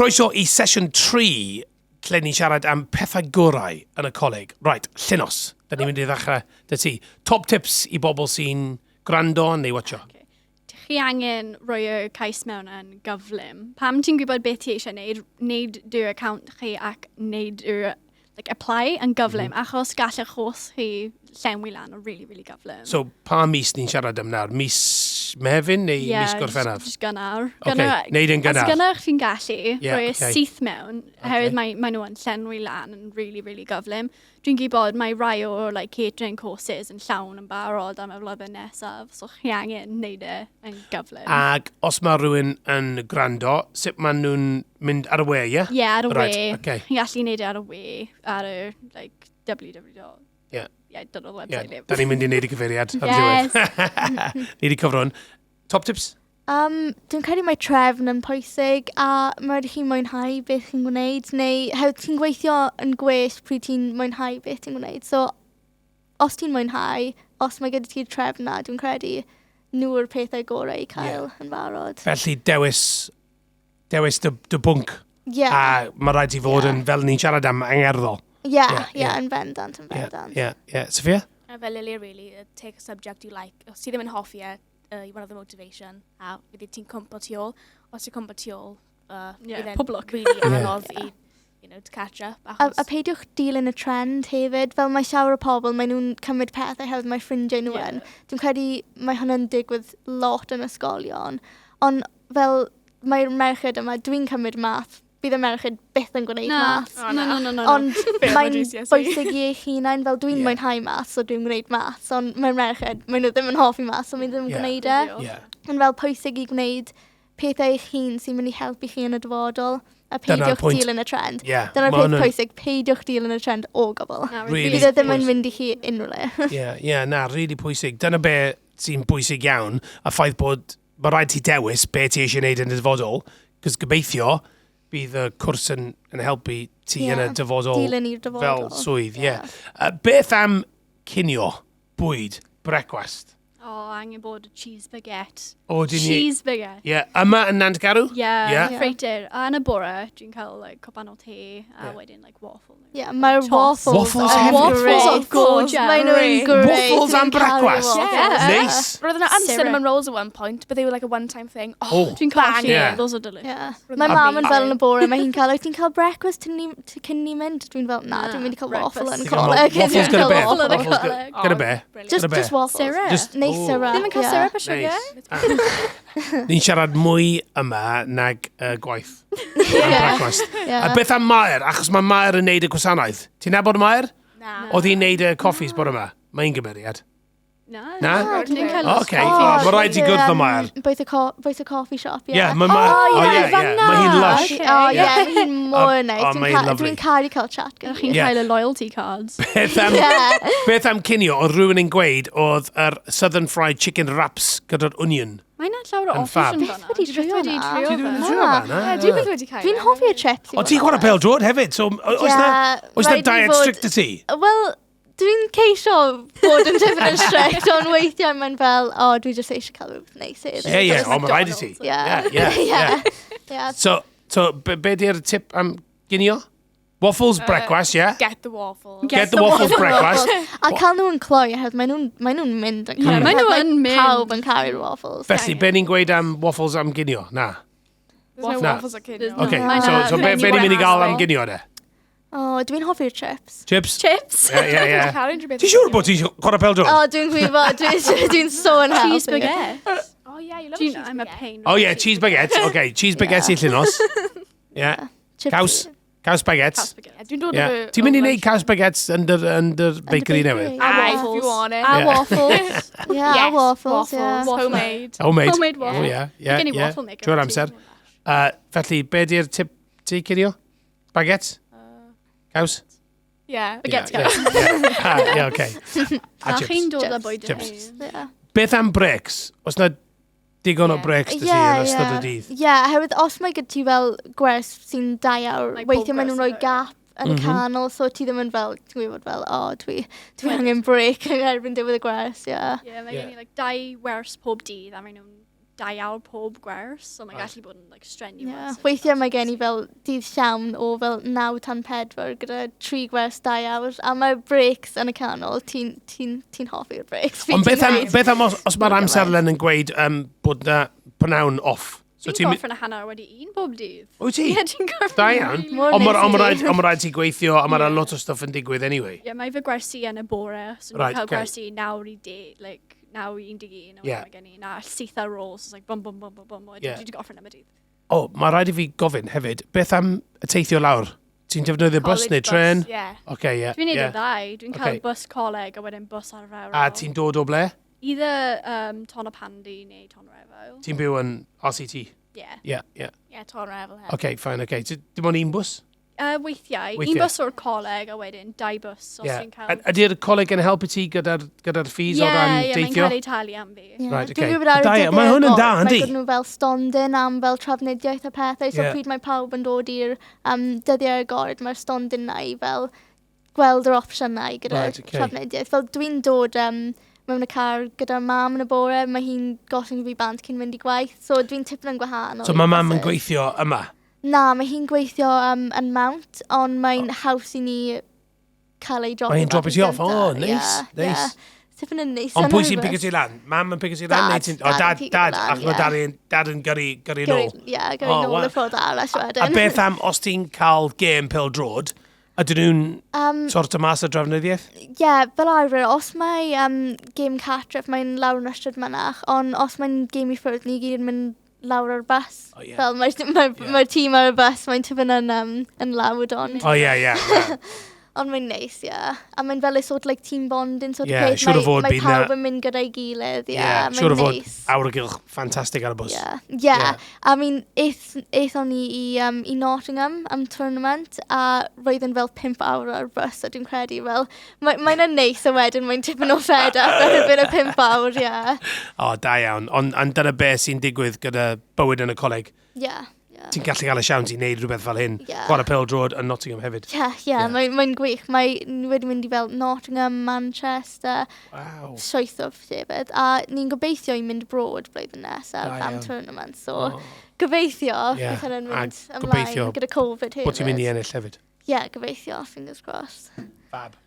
croeso i sesiwn 3, lle ni'n siarad am pethau gorau yn y coleg. Right, Llynos, da ni'n mynd i ddechrau dy ti. Top tips i bobl sy'n gwrando neu watcho. Okay. Chi angen rhoi'r cais mewn yn gyflym. Pam ti'n gwybod beth ti eisiau wneud dy'r account chi ac wneud yr apply yn gyflym, achos gallech chos chi llenwi lan o really, really gyflym. So, pa mis ni'n siarad am nawr? Mis Mefin neu mis Gorffennaf? Just gynnar. Neud yn gynnar. As gynnar chi'n gallu rhoi'r okay. syth mewn, oherwydd mae nhw'n llenwi lan yn really, really gyflym. Dwi'n gwybod mae rai o'r catering courses yn llawn yn barod am y flwyddyn nesaf, so chi angen wneud e yn gyflym. Ac os mae rhywun yn gwrando, sut maen nhw'n mynd ar y we, ie? Ie, ar y we. Okay. Chi'n gallu wneud e ar y we, ar y www. Yeah, dyna'r website. Da ni'n mynd i wneud y cyfeiriad. Yes. Ni wedi cyfro'n. Top tips? Dwi'n credu mae trefn yn pwysig a mae rhaid chi mwynhau beth chi'n gwneud neu hewyd ti'n gweithio yn gwell pryd ti'n mwynhau beth ti'n gwneud. So, os ti'n mwynhau, os mae gyda ti'r trefn na, dwi'n credu nhw'r pethau gorau i cael yn barod. Felly dewis dy bwnc. A mae rhaid i fod yn fel ni'n siarad am angerddol. Yn bendant, Sophia? Fel Lily, really, take a subject you like. Os ti ddim yn hoffi e, you want the motivation. A bydd ti'n cwmpo tu ôl. Os ti'n cwmpo tu ôl, pob lwc. Really anodd i, to catch up. A peidiwch dilyn y trend hefyd. Fel mae llawer o pobl, mae nhw'n cymryd pethau hefyd mae ffrindiau nhw yn. Dwi'n credu mae hwnna'n digwydd lot yn ysgolion. Ond fel mae'r merched yma, dwi'n cymryd math. Bydd y merched byth yn gwneud math. No. Ond mae'n bwysig i eich hunain, fel dwi'n mwynhau math, so dwi'n gwneud math. Ond mae'r merched, maen nhw ddim yn hoffi math, so maen nhw ddim yn gwneud e. Ond fel pwysig i gwneud pethau eich hun sy'n mynd i helpu chi yn y dyfodol. A peidiwch dilyn y trend. Dyna'r peth pwysig, peidiwch dilyn y trend o gobl. Bydd e ddim yn mynd i chi unrhyw le. Really pwysig. Dyna be sy'n bwysig iawn, a ffaith bod mae rhaid ti dewis be ti eisiau gwneud yn y dyfodol, cos gobeithio bydd y cwrs yn helpu ti yn y dyfodol fel swydd. Beth am cinio, bwyd, brecwast? Angen bod cheese baguette. Cheese baguette. Yma yn Nantgarw? Ffreitir. A yn y bore, dwi'n cael cwpan o te, a wedyn waffle. Mae'r waffles. Waffles hefyd? Gorgeous. Mae nhw'n great. Waffles and brecwast? Nice. Roedd yna cinnamon rolls at one point, but they were like a one-time thing. Dwi'n colli. Those are delicious. Mae mam yn fel yn y bore, mae hi'n cael, ti'n cael brecwast cyn ni mynd? Dwi'n fel, na, dwi'n mynd i cael waffle yn y coleg. Waffles gyda be? Just waffles. Neis syrup. Ddim yn cael syrup a sugar? Ni'n siarad mwy yma nag gwaith. A beth am Mair? Achos mae Mair yn neud y gwasanaeth. Ti'n nabod Mair? Na. Oedd hi'n neud y coffis bore yma? Mae'n gymeriad. Na? Dwi'n cael mae rhaid i gwrdd o Mair. Boeth y coffee shop, Mae hi'n lush. Mae hi'n mor neis. Dwi'n cael chat. Chi'n cael y loyalty cards. Beth am cinio, oedd rhywun yn gweud oedd yr Southern Fried Chicken Wraps gyda'r onion. Mae'n llawer o offers yn fanna. Beth wedi trio na? Dwi'n byth wedi cael. Dwi'n hoffi y chips. O, ti'n chwarae pêl-drod hefyd? So, oes na diet strict y ti? Wel, dwi'n ceisio bod yn tipyn yn strict, ond weithiau mae'n fel, dwi jyst eisiau cael rhywbeth neis. Mae rhaid i ti. So, be di'r tip am ginio? Waffles breakfast, Get the waffles. Get the waffles breakfast. A cael nhw'n cloi, maen nhw'n mynd yn cael. Maen nhw'n mynd. Pawb yn cael waffles. Felly, be ni'n gweud am waffles am ginio? Na. There's no waffles at Kinio. Okay, so be ni'n mynd i gael am ginio de? Dwi'n hoffi'r chips. Chips? Ti'n siŵr bod ti'n chwarae pêl-drod? Dwi'n gwybod, dwi'n so yn help. Cheese baguette. Oh yeah, you love cheese baguette. I'm a pain. Cheese baguette. Okay, cheese baguette i Llynos. Caws baguettes. Ti'n mynd i wneud caws baguettes under bakery newydd? If you want it. A waffles. A waffles. Homemade. Homemade waffle. Gen i waffle maker. Trwy'r amser. Felly, be di'r tip ti, Cirio? Baguettes? Caws? Baguettes caws. Okay. A chi'n dod o bwyd Beth am breaks? Os na digon o breaks dy si yn ystod y dydd? Hefyd os mae gyda ti fel gwers sy'n 2 awr, weithio maen nhw'n rhoi gap yn y canol, so ti ddim yn fel, ti'n gwybod fel, dwi angen break yn erbyn diwedd y gwers, Mae gen i 2 wers pob dydd, a maen nhw'n 2 awr pob gwers, so mae'n gallu bod yn like, strenuous. Weithiau mae gen I fel dydd llawn o fel 9 tan 4 gyda 3 gwers 2 awr, a mae breaks yn y canol, ti'n hoffi'r breaks. Ond beth am os mae'r amserlen yn gweud bod na pnawn off? Dwi'n gorffen y hanner wedi un bob dydd. Wyt ti? Ie, ti'n gorffen. Da iawn. Ond mae'n rhaid ti gweithio a mae'n lot o stuff yn digwydd anyway. Ie, mae fy gwersi yn y bore, so ni'n cael gwersi 9 i 10, like 9 i 11, mae gen i na 7 ar ôl, so it's like bum, bum, bum, bum, bum, dwi wedi gorffen am y dydd. O, mae rhaid i fi gofyn hefyd, beth am y teithio lawr? Ti'n defnyddio bus neu tren? Ie. Dwi'n neud y ddau, dwi'n cael bus coleg a wedyn bus ar fawr. A ti'n dod o ble? Either Ton o Pandy neu Ton o Efo. Ti'n byw yn RCT? Ie. Ie, Ton o Efo. OK, fine, OK. Dim ond un bus? Weithiau. Un bus o'r coleg a wedyn 2 bus. Ydy'r coleg yn helpu ti gyda'r ffis o ran deithio? Ie, mae'n cael ei talu am fi. Right, OK. Mae hwn yn da, yndi? Mae nhw fel stondin am fel trafnidiaeth a pethau, so pryd mae pawb yn dod i'r dyddiau agored, mae'r stondin na i fel gweld yr opsiynau gyda trafnidiaeth. Fel dwi'n dod mewn y car gyda'r mam yn y bore, mae hi'n gosling fi bant cyn mynd i gwaith, so dwi'n tipyn yn gwahanol. So mae mam yn gweithio yma? Na, mae hi'n gweithio yn Mount, ond mae'n haws i ni cael ei dropi. Mae hi'n dropi ti off? O, neis. Tipyn yn neis. Ond pwy sy'n pigo ti lan? Mam yn pigo ti lan? Dad. Ac mae dad yn gyrru nôl? Ie, gyrru nôl y ffordd arall wedyn. A beth am os ti'n cael gêm Pêl Drod? Ydyn nhw'n sort o mas o drafnyddiaeth? Ie, fel arfer, os mae gêm catref, mae'n lawr yn ystod mynach, ond os mae'n gêm i ffwrdd, ni gyd yn mynd lawr ar bus. Fel mae'r tîm ar y bus, mae'n tipyn yn lawd ond. Ond mae'n neis, A mae'n fel y sort of team bonding sort of peth. Mae pawb yn mynd gyda'i gilydd, mae'n siwr o fod neis. awr o gylch ffantastig ar y bws. I mean, eithon ni i Nottingham am tournament, a roedd yn fel 5 awr ar bus, a dwi'n credu fel, mae'n neis a wedyn, mae'n tipyn o fed up ar y byd o 5 awr, O, da iawn. Ond dyna beth sy'n digwydd gyda bywyd yn y coleg? Ti'n gallu cael y siawns i wneud rhywbeth fel hyn. Chwarae Pêl Drod yn Nottingham hefyd. Mae'n gwych. Ni wedi mynd i fel Nottingham, Manchester, llwyth o llefydd. A ni'n gobeithio i mynd abroad blwyddyn nesaf am tournament. So, gobeithio beth yn mynd ymlaen gyda Covid hefyd. Bod ti'n mynd i ennill hefyd. Gobeithio, fingers crossed. Fab.